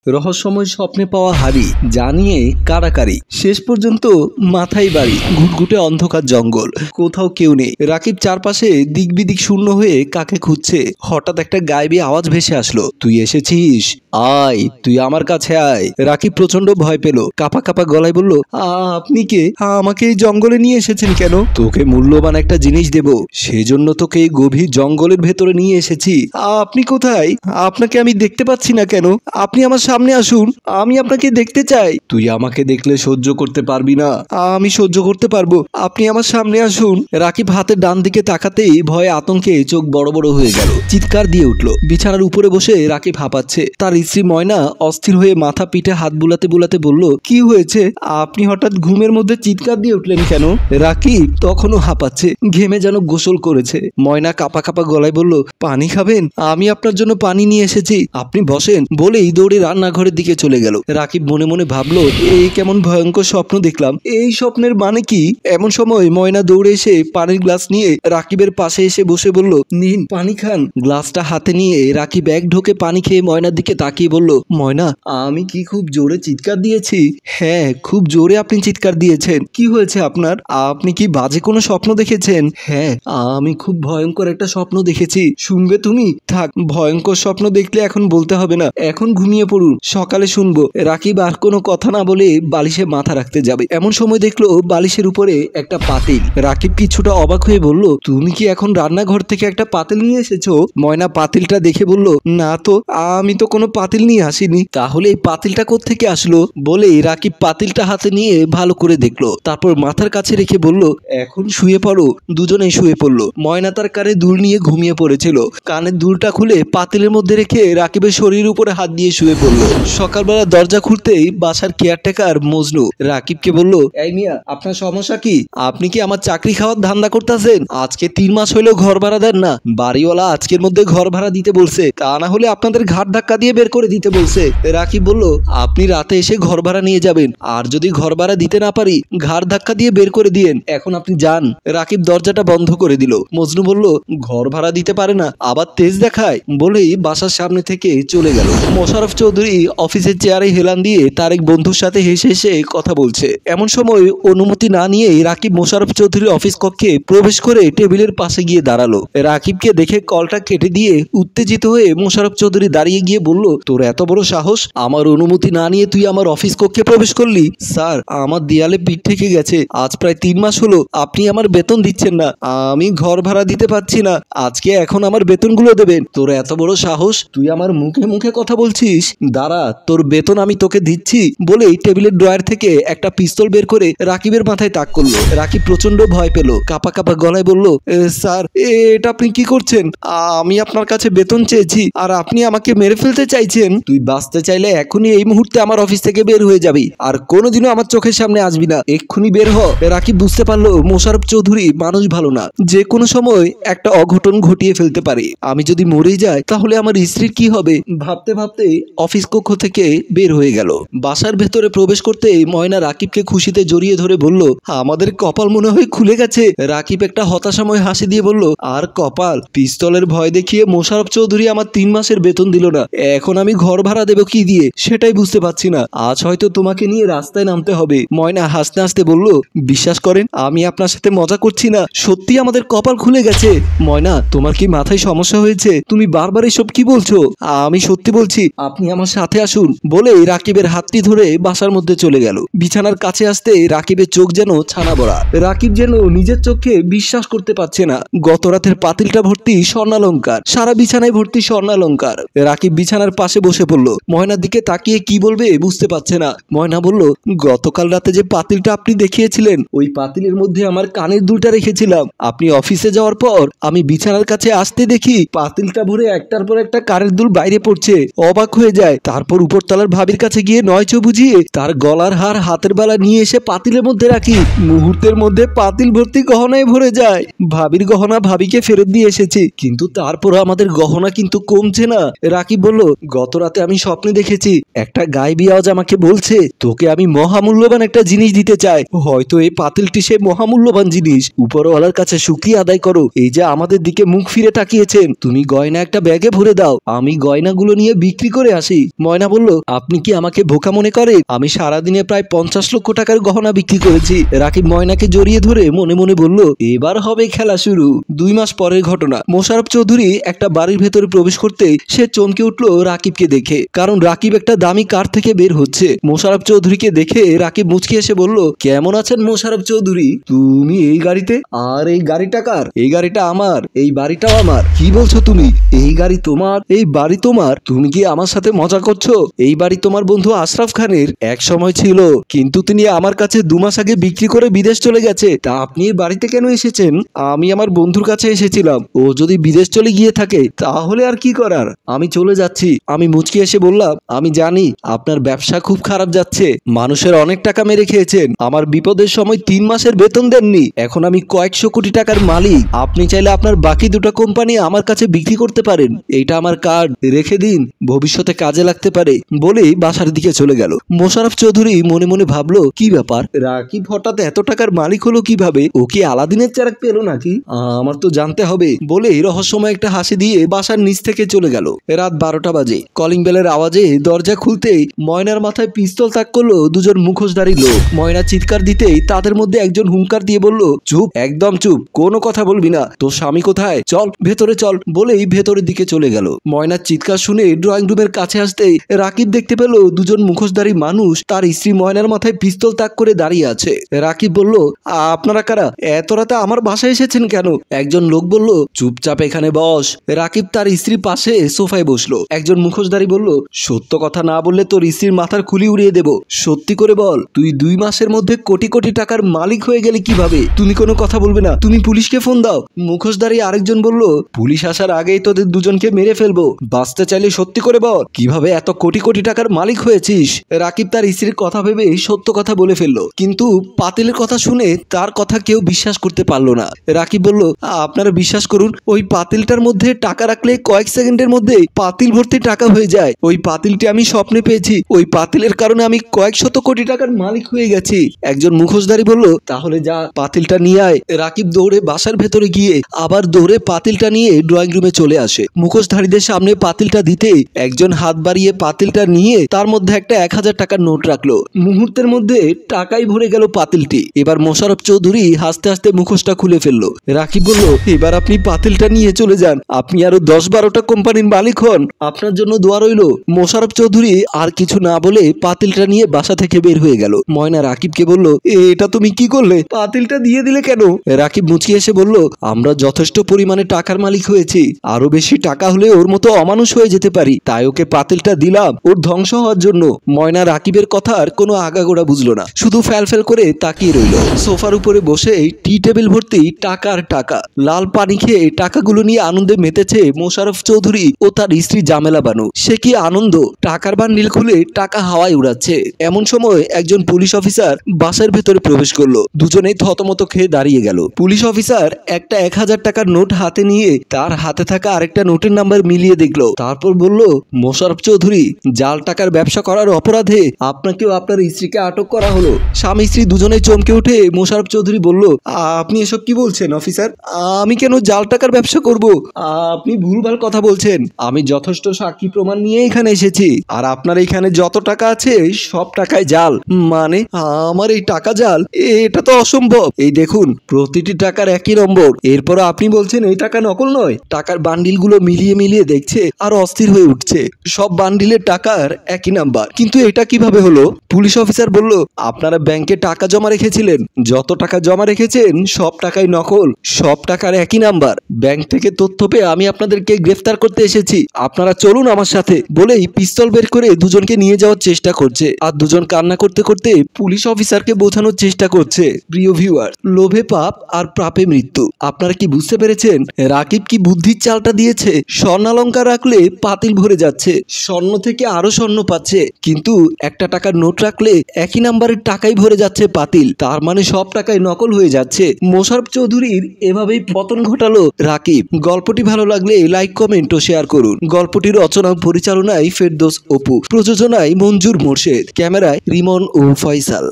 রহস্যময় স্বপ্নে পাওয়া হাড়ি জানিয়ে কারাকারি, শেষ পর্যন্ত মাথায় বাড়ি, ঘুটঘুটে অন্ধকার জঙ্গল, কোথাও কেউ নেই। রাকিব চারপাশে দিক বিদিক শূন্য হয়ে কাকে খুঁজছে। হঠাৎ একটা গায়েবী আওয়াজ ভেসে আসলো, তুই এসেছিস, আয়, তুই আমার কাছে আয়। রাকিব প্রচন্ড ভয় পেল, কাপা কাপা গলায় বলল, আপনি কে? আমাকে এই জঙ্গলে নিয়ে এসেছেন কেন? তোকে মূল্যবান একটা জিনিস দেব, সেজন্য তোকে এই গভীর জঙ্গলের ভেতরে নিয়ে এসেছি। আপনি কোথায়? আপনাকে আমি দেখতে পাচ্ছি না কেন? আপনি আমার সামনে আসুন, আমি আপনাকে দেখতে চাই। তুই আমাকে দেখলে সহ্য করতে পারবি না। আমি সহ্য করতে পারবো, আপনি আমার সামনে আসুন। রাকিব হাতের ডান দিকে তাকাতেই ভয়ে আতঙ্কে চোখ বড় বড় হয়ে গেল, চিৎকার দিয়ে উঠল। বিছানার উপরে বসে রাকিব হাঁপাচ্ছে। তার স্ত্রী ময়না অস্থির হয়ে মাথা পিঠে হাত বুলাতে বুলাতে বলল, কি হয়েছে? আপনি হঠাৎ ঘুমের মধ্যে চিৎকার দিয়ে উঠলেন কেন? রাকিব তখনও হাঁপাচ্ছে, ঘেমে যেন গোসল করেছে। ময়না কাপা কাপা গলায় বলল, পানি খাবেন? আমি আপনার জন্য পানি নিয়ে এসেছি, আপনি বসেন, বলেই দৌড়ে রান্নাঘরের দিকে চলে গেল। রাকিব মনে মনে ভাবলো, এই কেমন ভয়ঙ্কর স্বপ্ন দেখলাম, এই স্বপ্নের মানে কি? এমন সময় ময়না দৌড়ে এসে পানির গ্লাস নিয়ে রাকিবের পাশে এসে বসে বলল, নিন পানি খান। গ্লাসটা হাতে নিয়ে রাকিব এক ঢোকে পানি খেয়ে ময়নার দিকে তাকিয়ে বলল, ময়না, আমি কি খুব জোরে চিৎকার দিয়েছি? হ্যাঁ, খুব জোরে আপনি চিৎকার দিয়েছেন। কি হয়েছে আপনার? আপনি কি বাজে কোনো স্বপ্ন দেখেছেন? হ্যাঁ, আমি খুব ভয়ঙ্কর একটা স্বপ্ন দেখেছি। শুনবে তুমি? থাক, ভয়ঙ্কর স্বপ্ন দেখলে এখন বলতে হবে না, এখন ঘুমিয়ে পড়ুন, সকালে শুনবো। রাকিব আর কোনো কথা না বলে বালিশে মাথা রাখতে যাবে, এমন সময় দেখলো বালিশের উপরে একটা পাতিল। রাকিব কিছুটা অবাক হয়ে বলল, তুমি কি এখন রান্নাঘর থেকে একটা পাতিল নিয়ে এসেছো? ময়না পাতিলটা দেখে বলল, না তো, আমি তো কোনো পাতিল নিয়ে আসিনি। তাহলে এই পাতিলটা কোত্থেকে আসলো? বলে রাকিব পাতিলটা হাতে নিয়ে ভালো করে দেখলো, তারপর মাথার কাছে রেখে বলল, এখন শুয়ে পড়ো। দুজনেই শুয়ে পড়লো। ময়না তার কানে দুল নিয়ে ঘুমিয়ে পড়েছিল, কানের দুলটা খুলে পাতিলের মধ্যে রেখে রাকিবের শরীরের উপরে হাত দিয়ে শুয়ে পড়লো। সকালবেলা দরজা খুলতেই বাসার কেয়ারটেকার মজনু রাকিবকে বলল, এই মিয়া, আপনার সমস্যা কি? আপনি কি আমার চাকরি খাওয়ার ধান্দা করতেছেন? আজকে 3 মাস হইলেও ঘর ভাড়া দেন না। বাড়িওয়ালা আজকের মধ্যে ঘর ভাড়া দিতে বলছে, তা না হলে আপনাদের ঘাট ধাক্কা দিয়ে বের করে দিতে বলছে। রাকিব বলল, আপনি রাতে এসে ঘর ভাড়া নিয়ে যাবেন, আর যদি ঘর ভাড়া দিতে না পারি ঘাট ধাক্কা দিয়ে বের করে দিয়েন, এখন আপনি যান। রাকিব দরজাটা বন্ধ করে দিল। মজনু বলল, ঘর ভাড়া দিতে পারে না, আবার তেজ দেখায়, বলেই বাসার সামনে থেকে চলে গেল। মোশাররফ চৌধুরী অফিসের চেয়ারে হেলান দিয়ে তার এক বন্ধুর সাথে হেসে হেসে কথা বলছে। এমন সময় অনুমতি না নিয়ে রাকিব মোশাররফ চৌধুরীর অফিস কক্ষে প্রবেশ করে টেবিলের পাশে গিয়ে দাঁড়ালো। রাকিবকে দেখে কলটা কেটে দিয়ে উত্তেজিত হয়ে মোশাররফ চৌধুরী দাঁড়িয়ে গিয়ে বলল, তোর এত বড় সাহস, আমার অনুমতি না নিয়ে তুই আমার অফিস কক্ষে প্রবেশ করলি? স্যার, আমার দেয়ালে পিঠ থেকে গেছে, আজ প্রায় 3 মাস হলো আপনি আমার বেতন দিচ্ছেন না, আমি ঘর ভাড়া দিতে পারছি না, আজকে এখন আমার বেতনগুলো দেবেন। তোর এত বড় সাহস, তুই আমার মুখে মুখে কথা বলছিস? দাঁড়া, তোর বেতন আমি তোকে দিচ্ছি। বলেই টেবিলের ড্রয়ার থেকে একটা পিস্তল বের করে রাকিবের মাথায় তাক করলো। রাকিব প্রচন্ড ভয় পেল, কাপা কাপা গলায় বলল, স্যার, এটা আপনি কি করছেন? আমি আপনার কাছে বেতন চেয়েছি, আর আপনি আমাকে মেরে ফেলতে চাইছেন? তুই বাঁচতে চাইলে এখনই এই মুহূর্তে আমার অফিস থেকে বের হয়ে যাবি, আর কোনোদিনও আমার চোখের সামনে আসবি না, এক্ষুনি বের হ। রাকিব বুঝতে পারলো মোশাররফ চৌধুরী মানুষ ভালো না, যে কোনো সময় একটা অঘটন ঘটিয়ে ফেলতে পারে। আমি যদি মরে যাই তাহলে আমার স্ত্রীর কি হবে? ভাবতে ভাবতে অফিস কক্ষ থেকে বের হয়ে গেল। বাসার ভেতরে প্রবেশ করতে ময়না রাকিবকে খুশিতে জড়িয়ে ধরে বলল, আমাদের কপাল মনে হয় খুলে গেছে। রাকিব একটা হতাশাময় হাসি দিয়ে বলল, আর কপাল? পিস্তলের ভয় দেখিয়ে মোশাররফ চৌধুরী আমার 3 মাসের বেতন দিল না, এখন আমি ঘর ভাড়া দেব কি দিয়ে সেটাই বুঝতে পারছি না। আজ হয়তো তোমাকে নিয়ে রাস্তায় নামতে হবে। ময়না হাসতে হাসতে বলল, বিশ্বাস করেন, আমি আপনার সাথে মজা করছি না, সত্যি আমাদের কপাল খুলে গেছে। ময়না, তোমার কি মাথায় সমস্যা হয়েছে? তুমি বারবার এসব কি বলছো? আমি সত্যি বলছি, আপনি আমার সাথে আসুন। বলে রাকিবের হাতটি ধরে বাসার মধ্যে চলে গেল। বিছানার কাছে আসতে রাকিবের চোখ যেন ছানা বড়া। রাকিব যেন নিজের চোখে বিশ্বাস করতে পারছে না। গত রাতের পাতিলটা ভর্তি স্বর্ণালংকার, সারা বিছানায় ভর্তি স্বর্ণালংকার। রাকিব বিছানার পাশে বসে পড়লো। ময়নার দিকে তাকিয়ে কি বলবে বুঝতে পারছে না। ময়না বলল, গতকাল রাতে যে পাতিলটা আপনি দেখিয়েছিলেন, ওই পাতিলের মধ্যে আমার কানের দুলটা রেখেছিলাম। আপনি অফিসে যাওয়ার পর আমি বিছানার কাছে আসতে দেখি পাতিলটা ভরে একটার পর একটা কানের দুল বাইরে পড়ছে। অবাক হয়ে যায়। তারপর উপরতলার ভাবির কাছে গিয়ে নয়চো বুঝিয়ে তার গলার হার হাতের বেলা নিয়ে এসে পাতিলের মধ্যে রাখি। মুহূর্তের মধ্যে পাতিল ভর্তি গহনায় ভরে যায়। ভাবির গহনা ভাবিকে ফেরত দিয়ে এসেছি, কিন্তু তারপর আমাদের গহনা কিন্তু কমছে না। রাকিব বলল, গত রাতে আমি স্বপ্নে দেখেছি একটা গায়েবী আওয়াজ আমাকে বলছে, তোকে আমি মহামূল্যবান একটা জিনিস দিতে চাই, হয়তো এই পাতিলটি সে মহামূল্যবান জিনিস। উপরওয়ালার কাছে শুকরিয়া আদায় করো, এই যে আমাদের দিকে মুখ ফিরে তাকিয়েছেন। তুমি গয়না একটা ব্যাগে ভরে দাও, আমি গয়নাগুলো নিয়ে বিক্রি করে আসি। ময়না বলল, আপনি কি আমাকে বোকা মনে করেন? আমি সারাদিনে প্রায় 50 লক্ষ টাকার গহনা বিক্রি করেছি। রাকিব ময়নাকে জড়িয়ে ধরে মনে মনে বলল, এবার হবে খেলা শুরু। 2 মাস পরের ঘটনা। মোশাররফ চৌধুরী একটা বাড়ির ভেতরে প্রবেশ করতেই সে চমকে উঠল রাকিবকে দেখে, কারণ রাকিব একটা দামি কার থেকে বের হচ্ছে। মোশাররফ চৌধুরীকে দেখে রাকিব মুচকি এসে বলল, কেমন আছেন মোশাররফ চৌধুরী? তুমি এই গাড়িতে? আর এই গাড়িটা কার? এই গাড়িটা আমার, এই বাড়িটাও আমার। কি বলছো তুমি? এই গাড়ি তোমার, এই বাড়ি তোমার? তুমি কি আমার সাথে মজা করছো? এই বাড়ি তোমার বন্ধু আশরাফ খানের এক সময় ছিল, কিন্তু তিনি আমার কাছে 2 মাস আগে বিক্রি করে বিদেশ চলে গেছে। তা আপনি এই বাড়িতে কেন এসেছেন? আমি আমার বন্ধুর কাছে এসেছিলাম। ও যদি বিদেশ চলে গিয়ে থাকে তাহলে আর কি করার, আমি চলে যাচ্ছি। আমি মুচকি এসে বললাম, আমি জানি আপনার ব্যবসা খুব খারাপ যাচ্ছে, মানুষের অনেক টাকা মেরে খেয়েছেন, আমার বিপদের সময় 3 মাসের বেতন দেননি, এখন আমি কয়েকশো কোটি টাকার মালিক। আপনি চাইলে আপনার বাকি 2টা কোম্পানি আমার কাছে বিক্রি করতে পারেন। এইটা আমার কার্ড, রেখে দিন, ভবিষ্যতে কাজে লাগতে পারে। বলেই বাসার দিকে চলে গেল। মোশাররফ চৌধুরী মনে মনে ভাবলো, কি ব্যাপার, রাকিব হঠাৎ এত টাকার মালিক হলো কিভাবে? ও কি আলাদিনের চেরাগ পেলো নাকি? আমার তো জানতে হবে। বলেই রহস্যময় একটা হাসি দিয়ে বাসার নিচ থেকে চলে গেল। রাত 12টা বাজে। কলিং বেলের আওয়াজে দরজা খুলতেই ময়নার মাথায় পিস্তল তাক করলো 2জন মুখোশধারী লোক। ময়না চিৎকার দিতেই তাদের মধ্যে একজন হুঙ্কার দিয়ে বলল, চুপ, একদম চুপ, কোনো কথা বলবি না। তোর স্বামী কোথায়? চল ভেতরে চল। বলেই ভেতরের দিকে চলে গেল। ময়নার চিৎকার শুনে ড্রয়িং রুমের কাছে আসতেই রাকিব দেখতে পেল 2জন মুখোশধারী মানুষ তার স্ত্রী ময়নার মাথায় পিস্তল তাক করে দাঁড়িয়ে আছে। রাকিব বলল, আপনারা কারা? এত রাতে আমার বাসায় এসেছেন কেন? একজন লোক বলল, চুপচাপ এখানে বস। রাকিব তার স্ত্রীর পাশে সোফায় বসলো। একজন মুখোশধারী বলল, সত্য কথা না বললে তোর স্ত্রীর মাথার খুলি উড়িয়ে দেব। সত্যি করে বল, তুই 2 মাসের মধ্যে কোটি কোটি টাকার মালিক হয়ে গেলি কিভাবে? তুমি কোনো কথা বলবে না, তুমি পুলিশকে ফোন দাও। মুখোশধারী আরেকজন বলল, পুলিশ আসার আগেই তোদের 2জনকে মেরে ফেলবো। বাঁচতে চাইলে সত্যি করে বল, কিভাবে এত কোটি কোটি টাকার মালিক হয়েছিস? রাকিব তার স্ত্রীর কথা ভেবে সত্য কথা বলে ফেললো, কিন্তু পাতিলের কথা শুনে তার কথা কেউ বিশ্বাস করতে পারলো না। রাকিব বলল, আপনারা বিশ্বাস করুন, ওই পাতিলটার মধ্যে টাকা রাখলে কয়েক সেকেন্ডের মধ্যে পাতিল ভর্তি টাকা হয়ে যায়। ওই পাতিলটি আমি স্বপ্নে পেয়েছি, ওই পাতিলের কারণে আমি কয়েক শত কোটি টাকার মালিক হয়ে গেছি। একজন মুখোশধারী বলল, তাহলে যা, পাতিলটা নিয়ে আয়। রাকিব দৌড়ে বাসার ভেতরে গিয়ে আবার দৌড়ে পাতিলটা নিয়ে ড্রয়িং রুমে চলে আসে। মুখোশধারীদের সামনে পাতিলটা দিতে একজন হাত বাড়িয়ে পাতিলটা নিয়ে তার মধ্যে একটা 1000 টাকার নোট রাখলো। মুহূর্তের মধ্যে টাকাই ভরে গেল পাতিলটি। এবার মোশাররফ চৌধুরী হাসতে হাসতে মুখোশটা খুলে ফেললো। রাকিব বলল, এবার আপনি পাতিলটা নিয়ে চলে যান, আপনি আরো 10-12টা কোম্পানির মালিক হন, আপনার জন্য দোয়া রইল। মোশাররফ চৌধুরী আর কিছু না বলে পাতিলটা নিয়ে বাসা থেকে বের হয়ে গেল। ময়না রাকিবকে বলল, এটা তুমি কি করলে? পাতিলটা দিয়ে দিলে কেন? রাকিব মুচকি এসে বলল, আমরা যথেষ্ট পরিমাণে টাকার মালিক হয়েছি, আরো বেশি টাকা হলে ওর মতো অমানুষ হয়ে যেতে পারি, তাই ওকে পাতিলটা দিলাম ওর ধ্বংস হওয়ার জন্য। ময়না রাকিবের কথার কোনো আগাগোড়া বুঝলো না, শুধু ফ্যাল করে তাকিয়ে রইল। সোফার উপরে বসে টি টেবিল ভর্তি টাকার টাকা, লাল পানি খেয়ে টাকাগুলো নিয়ে আনন্দে মেতেছে মোশাররফ চৌধুরী ও তার স্ত্রী জামেলা বানু। সে কি আনন্দ, টাকার বান্ডিল খুলে টাকা হাওয়ায় উড়াচ্ছে। এমন সময় একজন পুলিশ অফিসার বাসার ভেতরে প্রবেশ করলো। দুজনেই থতমত খেয়ে দাঁড়িয়ে গেল। পুলিশ অফিসার একটা 1000 টাকার নোট হাতে নিয়ে তার হাতে থাকা আরেকটা নোটের নাম্বার মিলিয়ে দেখলো, তারপর বলল, মোশাররফ চৌধুরী, জাল টাকার ব্যবসা করার অপরাধে আপনাকেও আপনার স্ত্রীকে আটক করা হলো। স্বামী স্ত্রী দুজনে চমকে উঠে মোশাররফ চৌধুরী বলল, আপনি এসব কি বলছেন অফিসার? আমি কেন জাল টাকার ব্যবসা করব? আপনি ভুলভাল কথা বলছেন। আমি যথেষ্ট সাক্ষী প্রমাণ নিয়ে এখানে এসেছি, আর আপনার এখানে যত টাকা আছে সব টাকায় জাল। মানে আমার এই টাকা জাল? এটা তো অসম্ভব। এই দেখুন, প্রতিটি টাকার একই নম্বর, এরপর আপনি বলছেন এই টাকা নকল নয়? টাকার বান্ডিল গুলো মিলিয়ে মিলিয়ে দেখছে আর অস্থির হয়ে উঠছে। সব বান্ডিলের টাকার একই নাম্বার, কিন্তু এটা কিভাবে হলো? পুলিশ অফিসার বলল, আপনারা ব্যাংকে টাকা জমা রেখেছিলেন, যত টাকা জমা রেখেছেন সব টাকাই নকল, সব টাকার একই নাম্বার। ব্যাংক থেকে তথ্য পেয়ে আমি আপনাদেরকে গ্রেফতার করতে এসেছি, আপনারা চলুন আমার সাথে। বলেই পিস্তল বের করে দুজনকে নিয়ে যাওয়ার চেষ্টা করছে, আর দুজন কান্না করতে করতে পুলিশ অফিসারকে বোঝানোর চেষ্টা করছে। প্রিয় ভিউয়ার, লোভে পাপ আর প্রাপে মৃত্যু। আপনারা কি বুঝতে পেরেছেন রাকিব কি বুদ্ধির চালটা দিয়েছে? স্বর্ণালঙ্কার রাখলে পাতিল ভরে যাচ্ছে, স্বর্ণ থেকে আরো স্বর্ণ পাচ্ছে, কিন্তু একটা টাকার নোট রাখলে একই নাম্বারের টাকাই ভরে যাচ্ছে পাতিল। তার মানে সব টাকাই নকল হয়ে যাচ্ছে। মোশাররফ চৌধুরীর এভাবেই পতন ঘটালো রাকিব। গল্পটি ভালো লাগলে লাইক, কমেন্ট ও শেয়ার করুন। গল্পটির রচনা পরিচালনায় ফেরদৌস অপু, প্রযোজনায় মঞ্জুর মোর্শেদ, ক্যামেরায় রিমন ও ফয়সাল।